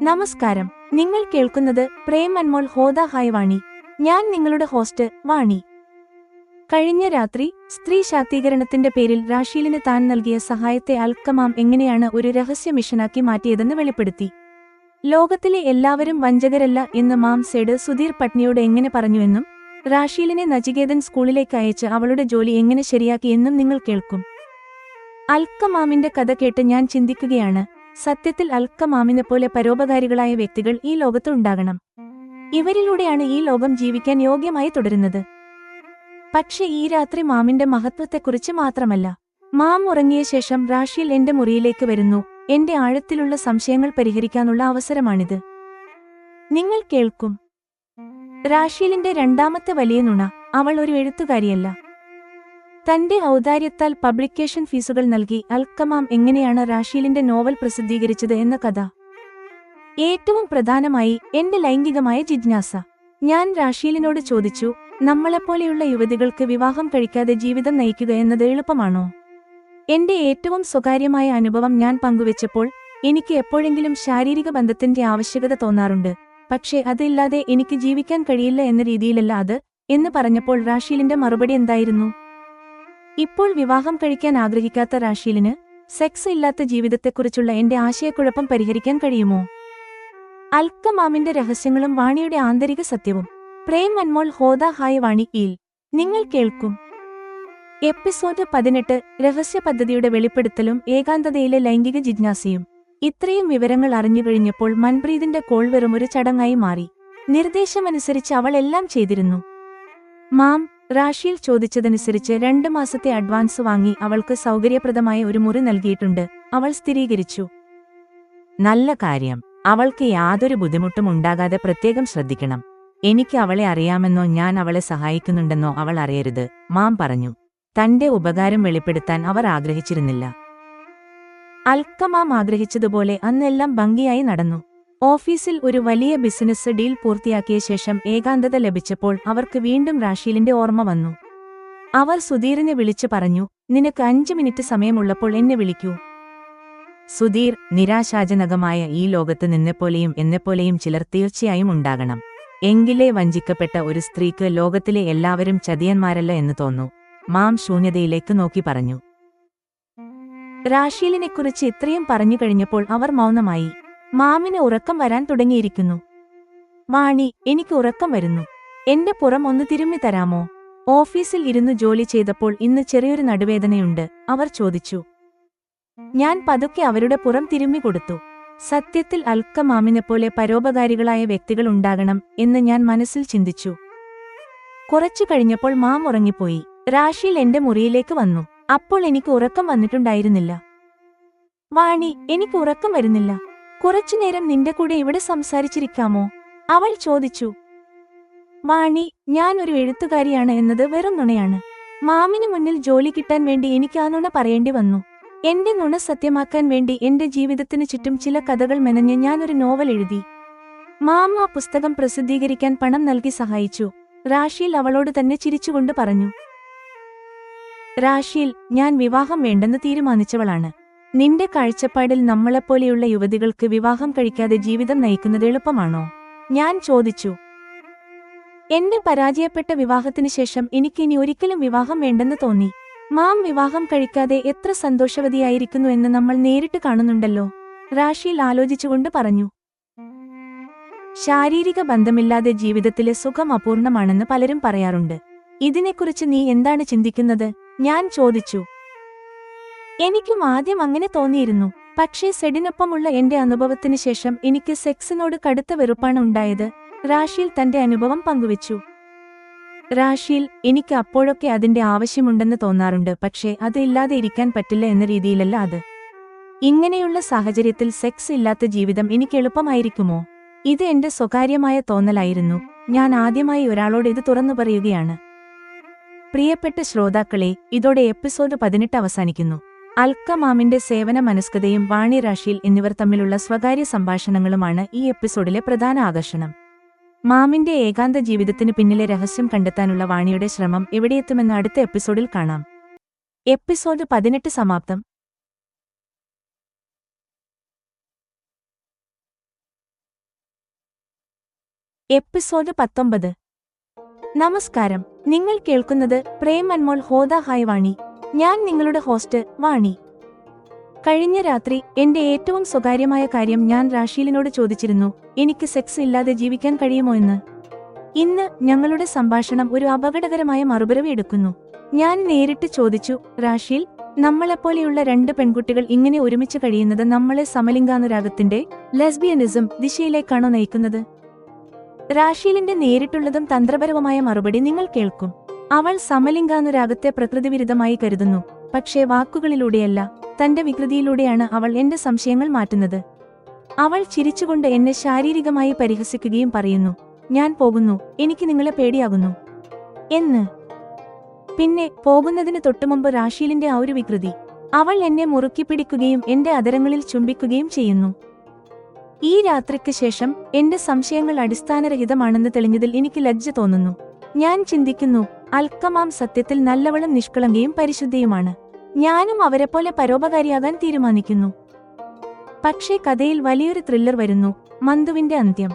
നമസ്കാരം. നിങ്ങൾ കേൾക്കുന്നത് പ്രേം അൻമോൾ ഹോദ ഹായ് വാണി. ഞാൻ നിങ്ങളുടെ ഹോസ്റ്റ് വാണി. കഴിഞ്ഞ രാത്രി സ്ത്രീ ശാക്തീകരണത്തിന്റെ പേരിൽ റാഷീലിന് താൻ നൽകിയ സഹായത്തെ അൽക്കമാം എങ്ങനെയാണ് ഒരു രഹസ്യ മിഷനാക്കി മാറ്റിയതെന്ന് വെളിപ്പെടുത്തി. ലോകത്തിലെ എല്ലാവരും വഞ്ചകരല്ല എന്ന് മാം സേഡ് സുധീർ പട്നിയോട് എങ്ങനെ പറഞ്ഞുവെന്നും റാഷീലിനെ നചികേതൻ സ്കൂളിലേക്ക് അയച്ച് അവളുടെ ജോലി എങ്ങനെ ശരിയാക്കിയെന്നും നിങ്ങൾ കേൾക്കും. അൽക്കമാമിന്റെ കഥ കേട്ട് ഞാൻ ചിന്തിക്കുകയാണ്, സത്യത്തിൽ അൽക്കമാമിനെപ്പോലെ പരോപകാരികളായ വ്യക്തികൾ ഈ ലോകത്ത് ഉണ്ടാകണം. ഇവരിലൂടെയാണ് ഈ ലോകം ജീവിക്കാൻ യോഗ്യമായി തുടരുന്നത്. പക്ഷെ ഈ രാത്രി മാമിന്റെ മഹത്വത്തെക്കുറിച്ച് മാത്രമല്ല. മാം ഉറങ്ങിയ ശേഷം റാഷീൽ എന്റെ മുറിയിലേക്ക് വരുന്നു. എന്റെ ആഴത്തിലുള്ള സംശയങ്ങൾ പരിഹരിക്കാനുള്ള അവസരമാണിത്. നിങ്ങൾ കേൾക്കും. റാഷീലിന്റെ രണ്ടാമത്തെ വലിയ നുണ, അവൾ ഒരു എഴുത്തുകാരിയല്ല. തന്റെ ഔദാര്യത്താൽ പബ്ലിക്കേഷൻ ഫീസുകൾ നൽകി അൽക്കമാം എങ്ങനെയാണ് റാഷീലിന്റെ നോവൽ പ്രസിദ്ധീകരിച്ചത് എന്ന കഥ. ഏറ്റവും പ്രധാനമായി എന്റെ ലൈംഗികമായ ജിജ്ഞാസ. ഞാൻ റാഷീലിനോട് ചോദിച്ചു, നമ്മളെപ്പോലെയുള്ള യുവതികൾക്ക് വിവാഹം കഴിക്കാതെ ജീവിതം നയിക്കുക എന്നത് എളുപ്പമാണോ? എന്റെ ഏറ്റവും സ്വകാര്യമായ അനുഭവം ഞാൻ പങ്കുവച്ചപ്പോൾ എനിക്ക് എപ്പോഴെങ്കിലും ശാരീരിക ബന്ധത്തിന്റെ ആവശ്യകത തോന്നാറുണ്ട്, പക്ഷേ അതില്ലാതെ എനിക്ക് ജീവിക്കാൻ കഴിയില്ല എന്ന രീതിയിലല്ല അത് എന്ന് പറഞ്ഞപ്പോൾ റാഷീലിന്റെ മറുപടി എന്തായിരുന്നു? ഇപ്പോൾ വിവാഹം കഴിക്കാൻ ആഗ്രഹിക്കാത്ത റാഷീലിന് സെക്സ് ഇല്ലാത്ത ജീവിതത്തെക്കുറിച്ചുള്ള എന്റെ ആശയക്കുഴപ്പം പരിഹരിക്കാൻ കഴിയുമോ? അൽക്കമാമിന്റെ രഹസ്യങ്ങളും വാണിയുടെ ആന്തരിക സത്യവും. പ്രേം അൻമോൾ ഹോദ ഹായ് വാണി യിൽ നിങ്ങൾ കേൾക്കും. എപ്പിസോഡ് 18 രഹസ്യ പദ്ധതിയുടെ വെളിപ്പെടുത്തലും ഏകാന്തതയിലെ ലൈംഗിക ജിജ്ഞാസയും. ഇത്രയും വിവരങ്ങൾ അറിഞ്ഞുകഴിഞ്ഞപ്പോൾ മൻപ്രീതിന്റെ കോൾ വെറും ഒരു ചടങ്ങായി മാറി. നിർദ്ദേശമനുസരിച്ച് അവൾ എല്ലാം ചെയ്തിരുന്നു. മാം റാഷീൽ ചോദിച്ചതനുസരിച്ച് 2 മാസത്തെ അഡ്വാൻസ് വാങ്ങി അവൾക്ക് സൗകര്യപ്രദമായ ഒരു മുറി നൽകിയിട്ടുണ്ട്, അവൾ സ്ഥിരീകരിച്ചു. നല്ല കാര്യം. അവൾക്ക് യാതൊരു ബുദ്ധിമുട്ടും ഉണ്ടാകാതെ പ്രത്യേകം ശ്രദ്ധിക്കണം. എനിക്ക് അവളെ അറിയാമെന്നോ ഞാൻ അവളെ സഹായിക്കുന്നുണ്ടെന്നോ അവൾ അറിയരുത്, മാം പറഞ്ഞു. തന്റെ ഉപകാരം വെളിപ്പെടുത്താൻ അവർ ആഗ്രഹിച്ചിരുന്നില്ല. അൽക്കമാം ആഗ്രഹിച്ചതുപോലെ അന്നെല്ലാം ഭംഗിയായി നടന്നു. ഓഫീസിൽ ഒരു വലിയ ബിസിനസ് ഡീൽ പൂർത്തിയാക്കിയ ശേഷം ഏകാന്തത ലഭിച്ചപ്പോൾ അവർക്ക് വീണ്ടും റാഷീലിന്റെ ഓർമ്മ വന്നു. അവർ സുധീറിനെ വിളിച്ചു പറഞ്ഞു, നിനക്ക് 5 മിനിറ്റ് സമയമുള്ളപ്പോൾ എന്നെ വിളിക്കൂ. സുധീർ, നിരാശാജനകമായ ഈ ലോകത്ത് നിന്നെപ്പോലെയും എന്നെപ്പോലെയും ചിലർ തീർച്ചയായും ഉണ്ടാകണം. എങ്കിലേ വഞ്ചിക്കപ്പെട്ട ഒരു സ്ത്രീക്ക് ലോകത്തിലെ എല്ലാവരും ചതിയന്മാരല്ല എന്ന് തോന്നൂ, മാം ശൂന്യതയിലേക്ക് നോക്കി പറഞ്ഞു. റാഷീലിനെക്കുറിച്ച് ഇത്രയും പറഞ്ഞു കഴിഞ്ഞപ്പോൾ അവർ മൗനമായി. മാമിന് ഉറക്കം വരാൻ തുടങ്ങിയിരിക്കുന്നു. വാണി, എനിക്ക് ഉറക്കം വരുന്നു. എന്റെ പുറം ഒന്ന് തിരുമ്മി തരാമോ? ഓഫീസിൽ ഇരുന്നു ജോലി ചെയ്തപ്പോൾ ഇന്ന് ചെറിയൊരു നടുവേദനയുണ്ട്, അവർ ചോദിച്ചു. ഞാൻ പതുക്കെ അവരുടെ പുറം തിരുമ്മി കൊടുത്തു. സത്യത്തിൽ അൽക്കമാമിനെപ്പോലെ പരോപകാരികളായ വ്യക്തികൾ ഉണ്ടാകണം എന്ന് ഞാൻ മനസ്സിൽ ചിന്തിച്ചു. കുറച്ചു കഴിഞ്ഞപ്പോൾ മാം ഉറങ്ങിപ്പോയി. റാഷീൽ എന്റെ മുറിയിലേക്ക് വന്നു. അപ്പോൾ എനിക്ക് ഉറക്കം വന്നിട്ടുണ്ടായിരുന്നില്ല. വാണി, എനിക്ക് ഉറക്കം വരുന്നില്ല. കുറച്ചുനേരം നിന്റെ കൂടെ ഇവിടെ സംസാരിച്ചിരിക്കാമോ? അവൾ ചോദിച്ചു. വാണി, ഞാൻ ഒരു എഴുത്തുകാരിയാണ് എന്നത് വെറും നുണയാണ്. മാമിന് മുന്നിൽ ജോലി കിട്ടാൻ വേണ്ടി എനിക്ക് ആ നുണ പറയേണ്ടി വന്നു. എന്റെ നുണ സത്യമാക്കാൻ വേണ്ടി എന്റെ ജീവിതത്തിനു ചുറ്റും ചില കഥകൾ മെനഞ്ഞ് ഞാനൊരു നോവൽ എഴുതി. മാം ആ പുസ്തകം പ്രസിദ്ധീകരിക്കാൻ പണം നൽകി സഹായിച്ചു. റാഷീൽ അവളോട് തന്നെ ചിരിച്ചുകൊണ്ട് പറഞ്ഞു. റാഷീൽ, ഞാൻ വിവാഹം വേണ്ടെന്ന് തീരുമാനിച്ചവളാണ്. നിന്റെ കാഴ്ചപ്പാടിൽ നമ്മളെപ്പോലെയുള്ള യുവതികൾക്ക് വിവാഹം കഴിക്കാതെ ജീവിതം നയിക്കുന്നത് എളുപ്പമാണോ? ഞാൻ ചോദിച്ചു. എന്റെ പരാജയപ്പെട്ട വിവാഹത്തിനു ശേഷം എനിക്കിനി ഒരിക്കലും വിവാഹം വേണ്ടെന്ന് തോന്നി. മാം വിവാഹം കഴിക്കാതെ എത്ര സന്തോഷവതിയായിരിക്കുന്നു എന്ന് നമ്മൾ നേരിട്ട് കാണുന്നുണ്ടല്ലോ, റാഷീൽ ആലോചിച്ചുകൊണ്ട് പറഞ്ഞു. ശാരീരിക ബന്ധമില്ലാതെ ജീവിതത്തിലെ സുഖം അപൂർണമാണെന്ന് പലരും പറയാറുണ്ട്. ഇതിനെക്കുറിച്ച് നീ എന്താണ് ചിന്തിക്കുന്നത്? ഞാൻ ചോദിച്ചു. എനിക്കും ആദ്യം അങ്ങനെ തോന്നിയിരുന്നു. പക്ഷേ സെഡിനൊപ്പമുള്ള എന്റെ അനുഭവത്തിനു ശേഷം എനിക്ക് സെക്സിനോട് കടുത്ത വെറുപ്പാണ് ഉണ്ടായത്, റാഷീൽ തന്റെ അനുഭവം പങ്കുവച്ചു. റാഷീൽ, എനിക്ക് അപ്പോഴൊക്കെ അതിന്റെ ആവശ്യമുണ്ടെന്ന് തോന്നാറുണ്ട്, പക്ഷേ അത് ഇല്ലാതെ ഇരിക്കാൻ പറ്റില്ല എന്ന രീതിയിലല്ല അത്. ഇങ്ങനെയുള്ള സാഹചര്യത്തിൽ സെക്സ് ഇല്ലാത്ത ജീവിതം എനിക്ക് എളുപ്പമായിരിക്കുമോ? ഇത് എന്റെ സ്വകാര്യമായ തോന്നലായിരുന്നു. ഞാൻ ആദ്യമായി ഒരാളോട് ഇത് തുറന്നു പറയുകയാണ്. പ്രിയപ്പെട്ട ശ്രോതാക്കളെ, ഇതോടെ എപ്പിസോഡ് 18 അവസാനിക്കുന്നു. അൽക്കമാമിന്റെ സേവന മനസ്കതയും വാണി റാഷീൽ എന്നിവർ തമ്മിലുള്ള സ്വകാര്യ സംഭാഷണങ്ങളുമാണ് ഈ എപ്പിസോഡിലെ പ്രധാന ആകർഷണം. മാമിന്റെ ഏകാന്ത ജീവിതത്തിന് പിന്നിലെ രഹസ്യം കണ്ടെത്താനുള്ള വാണിയുടെ ശ്രമം എവിടെയെത്തുമെന്ന് അടുത്ത എപ്പിസോഡിൽ കാണാം. എപ്പിസോഡ് 18 സമാപ്തം. എപ്പിസോഡ് 19. നമസ്കാരം, നിങ്ങൾ കേൾക്കുന്നത് പ്രേം അൻമോൾ ഹോദ ഹായ് വാണി. ഞാൻ നിങ്ങളുടെ ഹോസ്റ്റ് വാണി. കഴിഞ്ഞ രാത്രി എന്റെ ഏറ്റവും സ്വകാര്യമായ കാര്യം ഞാൻ റാഷീലിനോട് ചോദിച്ചിരുന്നു. എനിക്ക് സെക്സ് ഇല്ലാതെ ജീവിക്കാൻ കഴിയുമോ എന്ന്. ഇന്ന് ഞങ്ങളുടെ സംഭാഷണം ഒരു അപകടകരമായ മറുപടി എടുക്കുന്നു. ഞാൻ നേരിട്ട് ചോദിച്ചു, റാഷീൽ, നമ്മളെപ്പോലെയുള്ള രണ്ട് പെൺകുട്ടികൾ ഇങ്ങനെ ഒരുമിച്ച് കഴിയുന്നത് നമ്മളെ സമലിംഗാനുരാഗത്തിന്റെ ലെസ്ബിയനിസം ദിശയിലേക്കാണോ നയിക്കുന്നത്? റാഷീലിന്റെ നേരിട്ടുള്ളതും തന്ത്രപരവുമായ മറുപടി നിങ്ങൾ കേൾക്കും. അവൾ സമലിംഗാനുരാഗത്തെ പ്രകൃതിവിരുദ്ധമായി കരുതുന്നു, പക്ഷേ വാക്കുകളിലൂടെയല്ല, തന്റെ വികൃതിയിലൂടെയാണ് അവൾ എന്റെ സംശയങ്ങൾ മാറ്റുന്നത്. അവൾ ചിരിച്ചുകൊണ്ട് എന്നെ ശാരീരികമായി പരിഹസിക്കുകയും പറയുന്നു, ഞാൻ പോകുന്നു, എനിക്ക് നിങ്ങളെ പേടിയാകുന്നു എന്ന്. പിന്നെ പോകുന്നതിന് തൊട്ടുമുമ്പ് റാഷീലിന്റെ ആ ഒരു വികൃതി. അവൾ എന്നെ മുറുക്കിപ്പിടിക്കുകയും എന്റെ അധരങ്ങളിൽ ചുംബിക്കുകയും ചെയ്യുന്നു. ഈ രാത്രിക്ക് ശേഷം എന്റെ സംശയങ്ങൾ അടിസ്ഥാനരഹിതമാണെന്ന് തെളിഞ്ഞതിൽ എനിക്ക് ലജ്ജ തോന്നുന്നു. ഞാൻ ചിന്തിക്കുന്നു, അൽക്കമാം സത്യത്തിൽ നല്ലവളും നിഷ്കളങ്കയും പരിശുദ്ധയുമാണ്. ഞാനും അവരെപ്പോലെ പരോപകാരിയാകാൻ തീരുമാനിക്കുന്നു. പക്ഷേ കഥയിൽ വലിയൊരു ത്രില്ലർ വരുന്നു, മന്തുവിന്റെ അന്ത്യം.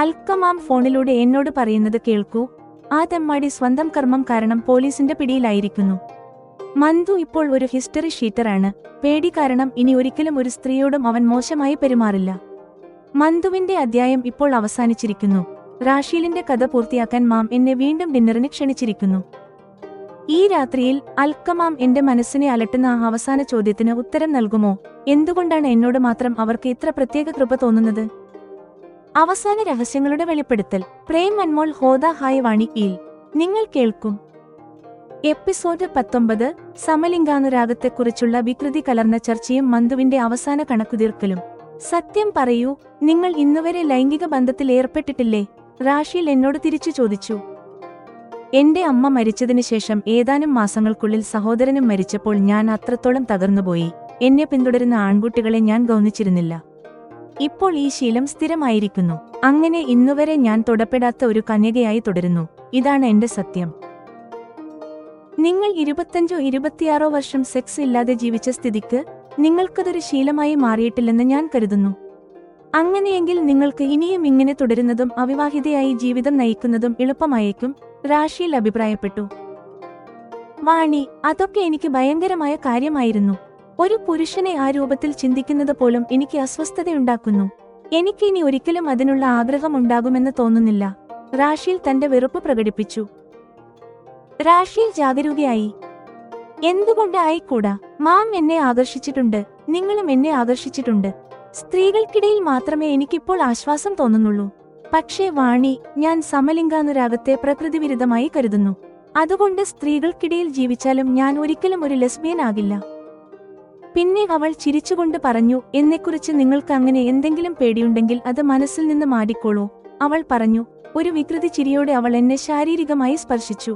അൽക്കമാം ഫോണിലൂടെ എന്നോട് പറയുന്നത് കേൾക്കൂ, ആ തെമ്മാടി സ്വന്തം കർമ്മം കാരണം പോലീസിന്റെ പിടിയിലായിരിക്കുന്നു. മന്തു ഇപ്പോൾ ഒരു ഹിസ്റ്ററി ഷീറ്ററാണ്. പേടി കാരണം ഇനി ഒരിക്കലും ഒരു സ്ത്രീയോടും അവൻ മോശമായി പെരുമാറില്ല. മന്തുവിന്റെ അധ്യായം ഇപ്പോൾ അവസാനിച്ചിരിക്കുന്നു. റാഷീലിന്റെ കഥ പൂർത്തിയാക്കാൻ മാം എന്നെ വീണ്ടും ഡിന്നറിന് ക്ഷണിച്ചിരിക്കുന്നു. ഈ രാത്രിയിൽ അൽക്കമാം എന്റെ മനസ്സിനെ അലട്ടുന്ന ആ അവസാന ചോദ്യത്തിന് ഉത്തരം നൽകുമോ? എന്തുകൊണ്ടാണ് എന്നോട് മാത്രം അവർക്ക് ഇത്ര പ്രത്യേക കൃപ തോന്നുന്നത്? അവസാന രഹസ്യങ്ങളുടെ വെളിപ്പെടുത്തൽ. പ്രേം അൻമോൾ ഹോദ ഹായ് വാണി യിൽ നിങ്ങൾ കേൾക്കും. എപ്പിസോഡ് 19. സമലിംഗാനുരാഗത്തെക്കുറിച്ചുള്ള വികൃതി കലർന്ന ചർച്ചയും മന്തുവിന്റെ അവസാന കണക്കുതീർക്കലും. സത്യം പറയൂ, നിങ്ങൾ ഇന്നുവരെ ലൈംഗിക ബന്ധത്തിൽ ഏർപ്പെട്ടിട്ടില്ലേ? റാഷീൽ എന്നോട് തിരിച്ചു ചോദിച്ചു. എന്റെ അമ്മ മരിച്ചതിനു ശേഷം ഏതാനും മാസങ്ങൾക്കുള്ളിൽ സഹോദരനും മരിച്ചപ്പോൾ ഞാൻ അത്രത്തോളം തകർന്നുപോയി. എന്നെ പിന്തുടരുന്ന ആൺകുട്ടികളെ ഞാൻ ഗൗനിച്ചിരുന്നില്ല. ഇപ്പോൾ ഈ ശീലം സ്ഥിരമായിരിക്കുന്നു. അങ്ങനെ ഇന്നുവരെ ഞാൻ തൊടപ്പെടാത്ത ഒരു കന്യകയായി തുടരുന്നു. ഇതാണ് എന്റെ സത്യം. നിങ്ങൾ 25-26 വർഷം സെക്സ് ഇല്ലാതെ ജീവിച്ച സ്ഥിതിക്ക് നിങ്ങൾക്കതൊരു ശീലമായി മാറിയിട്ടില്ലെന്ന് ഞാൻ കരുതുന്നു. അങ്ങനെയെങ്കിൽ നിങ്ങൾക്ക് ഇനിയും ഇങ്ങനെ തുടരുന്നതും അവിവാഹിതയായി ജീവിതം നയിക്കുന്നതും എളുപ്പമായേക്കും, റാഷീൽ അഭിപ്രായപ്പെട്ടു. വാണി, അതൊക്കെ എനിക്ക് ഭയങ്കരമായ കാര്യമായിരുന്നു. ഒരു പുരുഷനെ ആ രൂപത്തിൽ ചിന്തിക്കുന്നത് പോലും എനിക്ക് അസ്വസ്ഥതയുണ്ടാക്കുന്നു. എനിക്ക് ഇനി ഒരിക്കലും അതിനുള്ള ആഗ്രഹം ഉണ്ടാകുമെന്ന് തോന്നുന്നില്ല. റാഷീൽ തന്റെ വെറുപ്പ് പ്രകടിപ്പിച്ചു. റാഷീൽ ജാഗരൂകയായി. എന്തുകൊണ്ട് ആയിക്കൂടാ? മാം എന്നെ ആകർഷിച്ചിട്ടുണ്ട്, നിങ്ങളും എന്നെ ആകർഷിച്ചിട്ടുണ്ട്. സ്ത്രീകൾക്കിടയിൽ മാത്രമേ എനിക്കിപ്പോൾ ആശ്വാസം തോന്നുന്നുള്ളൂ. പക്ഷേ വാണി, ഞാൻ സമലിംഗാനുരാഗത്തെ പ്രകൃതിവിരുദ്ധമായി കരുതുന്നു. അതുകൊണ്ട് സ്ത്രീകൾക്കിടയിൽ ജീവിച്ചാലും ഞാൻ ഒരിക്കലും ഒരു ലെസ്ബിയൻ ആകില്ല. പിന്നെ അവൾ ചിരിച്ചുകൊണ്ട് പറഞ്ഞു, എന്നെക്കുറിച്ച് നിങ്ങൾക്ക് അങ്ങനെ എന്തെങ്കിലും പേടിയുണ്ടെങ്കിൽ അത് മനസ്സിൽ നിന്ന് മാറ്റിക്കോളൂ. അവൾ പറഞ്ഞു. ഒരു വികൃതി ചിരിയോടെ അവൾ എന്നെ ശാരീരികമായി സ്പർശിച്ചു.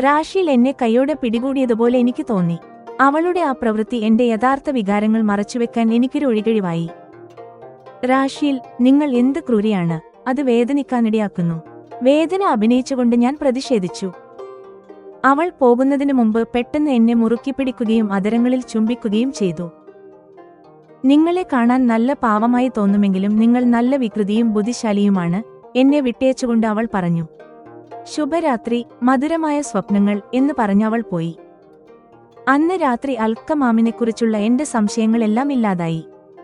റാഷീൽ എന്നെ കൈയോടെ പിടികൂടിയതുപോലെ എനിക്ക് തോന്നി. അവളുടെ ആ പ്രവൃത്തി എന്റെ യഥാർത്ഥ വികാരങ്ങൾ മറച്ചുവെക്കാൻ എനിക്കൊരു ഒഴികഴിവായി. റാഷീൽ, നിങ്ങൾ എന്ത് ക്രൂരിയാണ്, അത് വേദനിക്കാനിടയാക്കുന്നു. വേദന അഭിനയിച്ചുകൊണ്ട് ഞാൻ പ്രതിഷേധിച്ചു. അവൾ പോകുന്നതിനു മുമ്പ് പെട്ടെന്ന് എന്നെ മുറുക്കിപ്പിടിക്കുകയും അധരങ്ങളിൽ ചുംബിക്കുകയും ചെയ്തു. നിങ്ങളെ കാണാൻ നല്ല പാവമായി തോന്നുമെങ്കിലും നിങ്ങൾ നല്ല വികൃതിയും ബുദ്ധിശാലിയുമാണ്, എന്നെ വിട്ടേച്ചുകൊണ്ട് അവൾ പറഞ്ഞു. ശുഭരാത്രി, മധുരമായ സ്വപ്നങ്ങൾ എന്ന് പറഞ്ഞവൾ പോയി. അന്ന് രാത്രി അൽക്കമാമിനെക്കുറിച്ചുള്ള എന്റെ സംശയങ്ങളെല്ലാം ഇല്ലാതായി.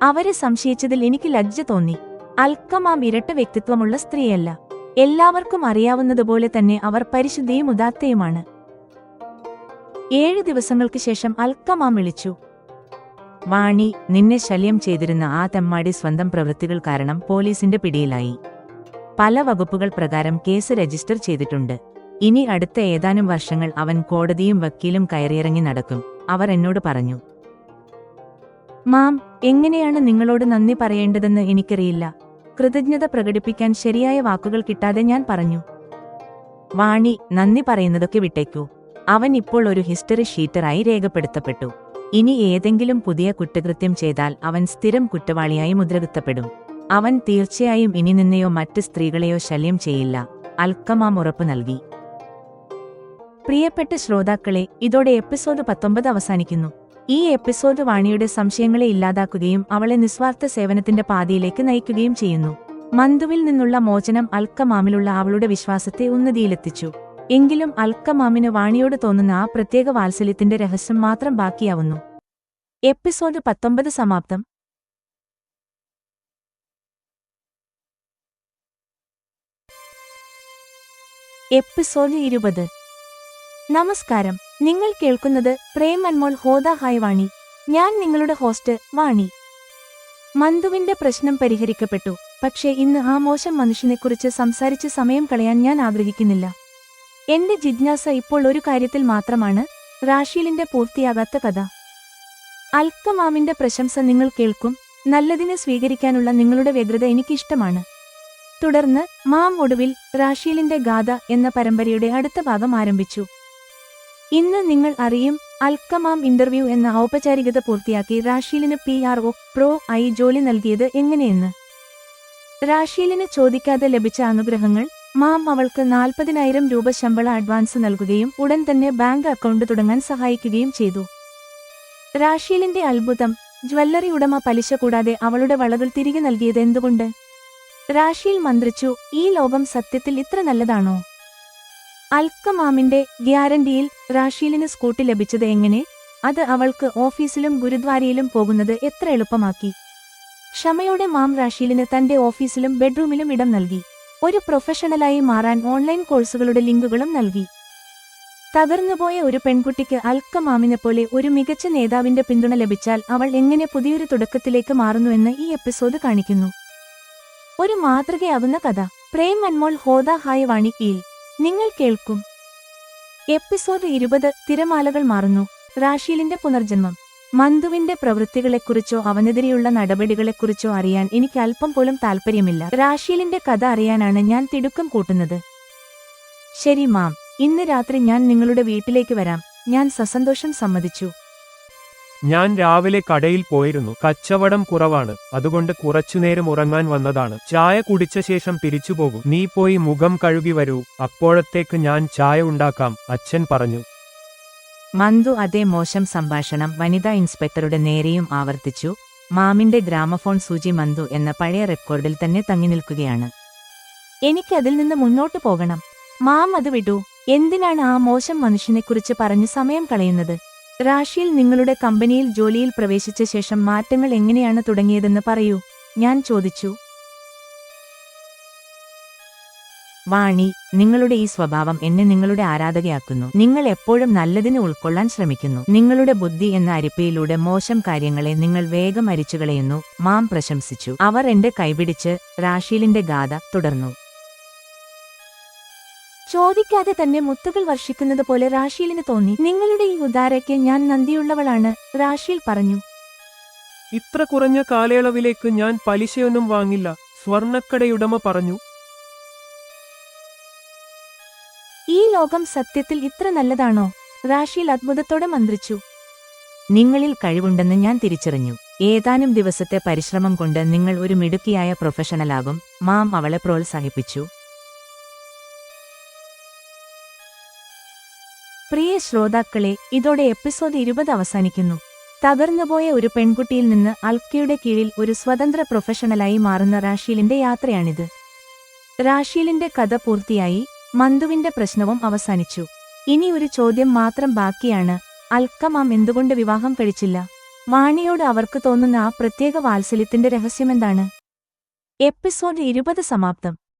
അവരെ സംശയിച്ചതിൽ എനിക്ക് ലജ്ജ തോന്നി. അൽക്കമാം ഇരട്ട വ്യക്തിത്വമുള്ള സ്ത്രീയല്ല. എല്ലാവർക്കും അറിയാവുന്നതുപോലെ തന്നെ അവർ പരിശുദ്ധിയും ഉദാത്തയുമാണ്. 7 ദിവസങ്ങൾക്ക് ശേഷം അൽക്കമാം വിളിച്ചു. വാണി, നിന്നെ ശല്യം ചെയ്തിരുന്ന ആ തെമ്മാടി സ്വന്തം പ്രവൃത്തികൾ കാരണം പോലീസിന്റെ പിടിയിലായി. പല വകുപ്പുകൾ പ്രകാരം കേസ് രജിസ്റ്റർ ചെയ്തിട്ടുണ്ട്. ഇനി അടുത്ത ഏതാനും വർഷങ്ങൾ അവൻ കോടതിയും വക്കീലും കയറിയിറങ്ങി നടക്കും, അവർ എന്നോട് പറഞ്ഞു. മാം, എങ്ങനെയാണ് നിങ്ങളോട് നന്ദി പറയേണ്ടതെന്ന് എനിക്കറിയില്ല. കൃതജ്ഞത പ്രകടിപ്പിക്കാൻ ശരിയായ വാക്കുകൾ കിട്ടാതെ ഞാൻ പറഞ്ഞു. വാണി, നന്ദി പറയുന്നതൊക്കെ വിട്ടേക്കൂ. അവൻ ഇപ്പോൾ ഒരു ഹിസ്റ്ററി ഷീറ്ററായി രേഖപ്പെടുത്തപ്പെട്ടു. ഇനി ഏതെങ്കിലും പുതിയ കുറ്റകൃത്യം ചെയ്താൽ അവൻ സ്ഥിരം കുറ്റവാളിയായി മുദ്രകുത്തപ്പെടും. അവൻ തീർച്ചയായും ഇനി നിന്നെയോ മറ്റ് സ്ത്രീകളെയോ ശല്യം ചെയ്യില്ല, അൽക്കമാം ഉറപ്പു നൽകി. പ്രിയപ്പെട്ട ശ്രോതാക്കളെ, ഇതോടെ എപ്പിസോഡ് 19 അവസാനിക്കുന്നു. ഈ എപ്പിസോഡ് വാണിയുടെ സംശയങ്ങളെ ഇല്ലാതാക്കുകയും അവളെ നിസ്വാർത്ഥ സേവനത്തിന്റെ പാതയിലേക്ക് നയിക്കുകയും ചെയ്യുന്നു. മന്തുവിൽ നിന്നുള്ള മോചനം അൽക്കമാമിലുള്ള അവളുടെ വിശ്വാസത്തെ ഉന്നതിയിലെത്തിച്ചു. എങ്കിലും അൽക്കമാമിന് വാണിയോട് തോന്നുന്ന ആ പ്രത്യേക വാത്സല്യത്തിന്റെ രഹസ്യം മാത്രം ബാക്കിയാവുന്നു. എപ്പിസോഡ് 19 സമാപ്തം. എപ്പിസോഡ് 20. നമസ്കാരം, നിങ്ങൾ കേൾക്കുന്നത് പ്രേം അൻമോൾ ഹോദ ഹായ് വാണി. ഞാൻ നിങ്ങളുടെ ഹോസ്റ്റ് വാണി. മന്തുവിന്റെ പ്രശ്നം പരിഹരിക്കപ്പെട്ടു. പക്ഷേ ഇന്ന് ആ മോശം മനുഷ്യനെക്കുറിച്ച് സംസാരിച്ച് സമയം കളയാൻ ഞാൻ ആഗ്രഹിക്കുന്നില്ല. എന്റെ ജിജ്ഞാസ ഇപ്പോൾ ഒരു കാര്യത്തിൽ മാത്രമാണ്, റാഷീലിന്റെ പൂർത്തിയാകാത്ത കഥ. അൽക്കമാമിന്റെ പ്രശംസ നിങ്ങൾ കേൾക്കും, നല്ലതിനെ സ്വീകരിക്കാനുള്ള നിങ്ങളുടെ വ്യഗ്രത എനിക്കിഷ്ടമാണ്. തുടർന്ന് മാം ഒടുവിൽ റാഷീലിന്റെ ഗാഥ എന്ന പരമ്പരയുടെ അടുത്ത ഭാഗം ആരംഭിച്ചു. ഇന്ന് നിങ്ങൾ അറിയും അൽക്കമാം ഇന്റർവ്യൂ എന്ന ഔപചാരികത പൂർത്തിയാക്കി റാഷീലിന് PRO പ്രോ ആയി ജോലി നൽകിയത് എങ്ങനെയെന്ന്. റാഷീലിന് ചോദിക്കാതെ ലഭിച്ച അനുഗ്രഹങ്ങൾ. മാം അവൾക്ക് 40,000 രൂപ ശമ്പള അഡ്വാൻസ് നൽകുകയും ഉടൻ തന്നെ ബാങ്ക് അക്കൗണ്ട് തുടങ്ങാൻ സഹായിക്കുകയും ചെയ്തു. റാഷീലിന്റെ അത്ഭുതം, ജ്വല്ലറി ഉടമ പലിശ കൂടാതെ അവളുടെ വളകൾ തിരികെ നൽകിയത് എന്തുകൊണ്ട്? റാഷീൽ മന്ത്രിച്ചു, ഈ ലോകം സത്യത്തിൽ ഇത്ര നല്ലതാണോ? അൽക്കമാമിന്റെ ഗ്യാരണ്ടിയിൽ റാഷീലിന് സ്കൂട്ടി ലഭിച്ചത് എങ്ങനെ? അത് അവൾക്ക് ഓഫീസിലും ഗുരുദ്വാരയിലും പോകുന്നത് എത്ര എളുപ്പമാക്കി. ക്ഷമയോടെ മാം റാഷീലിന് തന്റെ ഓഫീസിലും ബെഡ്റൂമിലും ഇടം നൽകി. ഒരു പ്രൊഫഷണലായി മാറാൻ ഓൺലൈൻ കോഴ്സുകളുടെ ലിങ്കുകളും നൽകി. തകർന്നുപോയ ഒരു പെൺകുട്ടിക്ക് അൽക്കമാമിനെപ്പോലെ ഒരു മികച്ച നേതാവിന്റെ പിന്തുണ ലഭിച്ചാൽ അവൾ എങ്ങനെ പുതിയൊരു തുടക്കത്തിലേക്ക് മാറുന്നുവെന്ന് ഈ എപ്പിസോഡ് കാണിക്കുന്നു. ഒരു മാതൃകയാകുന്ന കഥ. പ്രേം അൻമോൾ ഹോദ ഹായ് വാണി യിൽ നിങ്ങൾ കേൾക്കും. എപ്പിസോഡ് 20. തിരമാലകൾ മാറുന്നു. റാഷീലിന്റെ പുനർജന്മം. മന്തുവിന്റെ പ്രവൃത്തികളെക്കുറിച്ചോ അവനെതിരെയുള്ള നടപടികളെക്കുറിച്ചോ അറിയാൻ എനിക്ക് അല്പം പോലും താൽപ്പര്യമില്ല. റാഷീലിന്റെ കഥ അറിയാനാണ് ഞാൻ തിടുക്കം കൂട്ടുന്നത്. ശരി മാം, ഇന്ന് രാത്രി ഞാൻ നിങ്ങളുടെ വീട്ടിലേക്ക് വരാം. ഞാൻ സസന്തോഷം സമ്മതിച്ചു. ഞാൻ രാവിലെ കടയിൽ പോയിരുന്നു. കച്ചവടം കുറവാണ്, അതുകൊണ്ട് കുറച്ചുനേരം ഉറങ്ങാൻ വന്നതാണ്. ചായ കുടിച്ച ശേഷം തിരിച്ചുപോകും. നീ പോയി മുഖം കഴുകി വരൂ, അപ്പോഴത്തേക്ക് ഞാൻ ചായ ഉണ്ടാക്കാം, അച്ഛൻ പറഞ്ഞു. മന്തു അതേ മോശം സംഭാഷണം വനിതാ ഇൻസ്പെക്ടറുടെ നേരെയും ആവർത്തിച്ചു. മാമിന്റെ ഗ്രാമഫോൺ സൂചി മന്തു എന്ന പഴയ റെക്കോർഡിൽ തന്നെ തങ്ങി നിൽക്കുകയാണ്. എനിക്കതിൽ നിന്ന് മുന്നോട്ടു പോകണം. മാം അത് വിടൂ. എന്തിനാണ് ആ മോശം മനുഷ്യനെക്കുറിച്ച് പറഞ്ഞ് സമയം കളയുന്നത്? റാഷീൽ നിങ്ങളുടെ കമ്പനിയിൽ ജോലിയിൽ പ്രവേശിച്ച ശേഷം മാറ്റങ്ങൾ എങ്ങനെയാണ് തുടങ്ങിയതെന്ന് പറയൂ, ഞാൻ ചോദിച്ചു. വാണി, നിങ്ങളുടെ ഈ സ്വഭാവം എന്നെ നിങ്ങളുടെ ആരാധകയാക്കുന്നു. നിങ്ങൾ എപ്പോഴും നല്ലതിന് ഉൾക്കൊള്ളാൻ ശ്രമിക്കുന്നു. നിങ്ങളുടെ ബുദ്ധി എന്ന അരിപ്പയിലൂടെ മോശം കാര്യങ്ങളെ നിങ്ങൾ വേഗം അരിച്ചുകളയുന്നു. മാം പ്രശംസിച്ചു. അവർ എന്റെ കൈപിടിച്ച് റാഷീലിന്റെ ഗാഥ തുടർന്നു. ചോദിക്കാതെ തന്നെ മുത്തുകൾ വർഷിക്കുന്നത് പോലെ റാഷീലിന് തോന്നി. നിങ്ങളുടെ ഈ ഉദാരയ്ക്ക് ഞാൻ നന്ദിയുള്ളവളാണ്, റാഷീൽ പറഞ്ഞു. ഇത്ര കുറഞ്ഞ കാലയളവിലേക്ക് ഞാൻ പലിശയൊന്നും വാങ്ങില്ല, സ്വർണ്ണക്കടയുടമ പറഞ്ഞു. ഈ ലോകം സത്യത്തിൽ ഇത്ര നല്ലതാണോ? റാഷീൽ അത്ഭുതത്തോടെ മന്ത്രിച്ചു. നിങ്ങളിൽ കഴിവുണ്ടെന്ന് ഞാൻ തിരിച്ചറിഞ്ഞു. ഏതാനും ദിവസത്തെ പരിശ്രമം കൊണ്ട് നിങ്ങൾ ഒരു മിടുക്കിയായ പ്രൊഫഷണലാകും. മാം അവളെ പ്രോത്സാഹിപ്പിച്ചു. പ്രിയ ശ്രോതാക്കളെ, ഇതോടെ എപ്പിസോഡ് 20 അവസാനിക്കുന്നു. തകർന്നുപോയ ഒരു പെൺകുട്ടിയിൽ നിന്ന് അൽക്കയുടെ കീഴിൽ ഒരു സ്വതന്ത്ര പ്രൊഫഷണലായി മാറുന്ന റാഷീലിന്റെ യാത്രയാണിത്. റാഷീലിന്റെ കഥ പൂർത്തിയായി. മന്തുവിന്റെ പ്രശ്നവും അവസാനിച്ചു. ഇനി ഒരു ചോദ്യം മാത്രം ബാക്കിയാണ്. അൽക്കമാം എന്തുകൊണ്ട് വിവാഹം കഴിച്ചില്ല? വാണിയോട് അവർക്ക് തോന്നുന്ന ആ പ്രത്യേക വാത്സല്യത്തിന്റെ രഹസ്യമെന്താണ്? എപ്പിസോഡ് 20 സമാപ്തം.